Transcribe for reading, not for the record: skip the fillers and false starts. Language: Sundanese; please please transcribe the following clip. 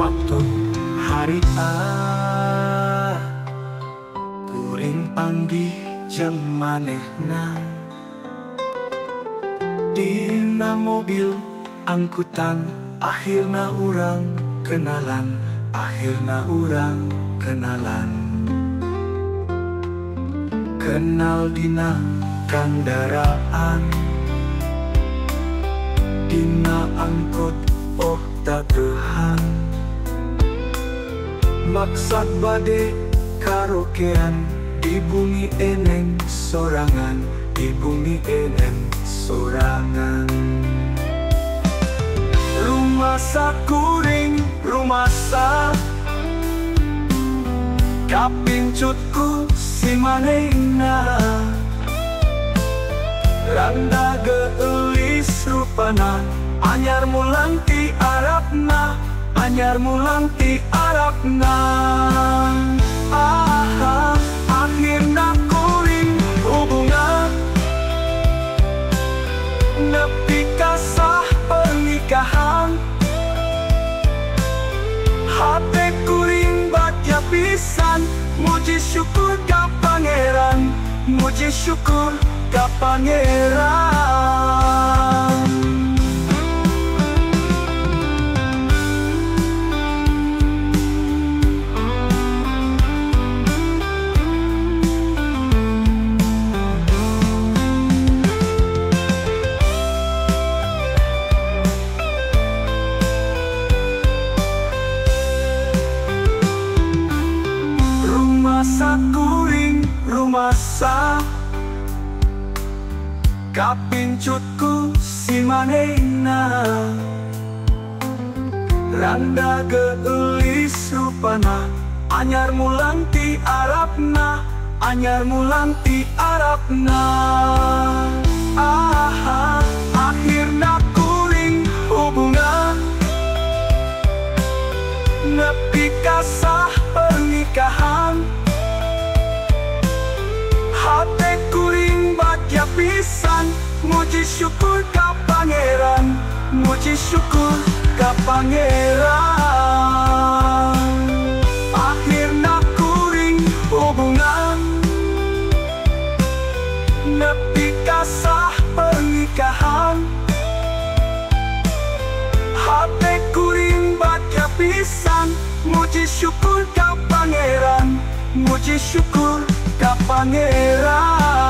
waktu hari kuring panggih jemanehna dina mobil angkutan. Akhirna urang kenalan, akhirna urang kenalan. Kenal dina kandaraan, dina angkot oh dagehan. Maksad bade karaokean, di bumi eneng sorangan, di bumi eneng sorangan. Rumasa kuring, rumasa kapincutku si manehna. Randa geulis rupana, anyar mulang ti Arabna, anyar mulang ti Arabna. Akhirna kuring hubungan nepi ka sah pernikahan. Hate kuring bagya pisan, muji syukur ka pangeran, muji syukur ka pangeran. Rumasa kuring, rumasa kapincutku si manehna. Randa geulis rupana, anyar mulang ti Arabna, anyar mulang ti Arabna. Akhirna kuring hubungan nepi ka sah pernikahan. Hate kuring bagya pisan, muji syukur ka pangeran, muji syukur ka pangeran. Akhirna kuring hubungan nepi ka sah pernikahan. Hate kuring bagya pisan, muji syukur ka pangeran, muji syukur ka pangeran.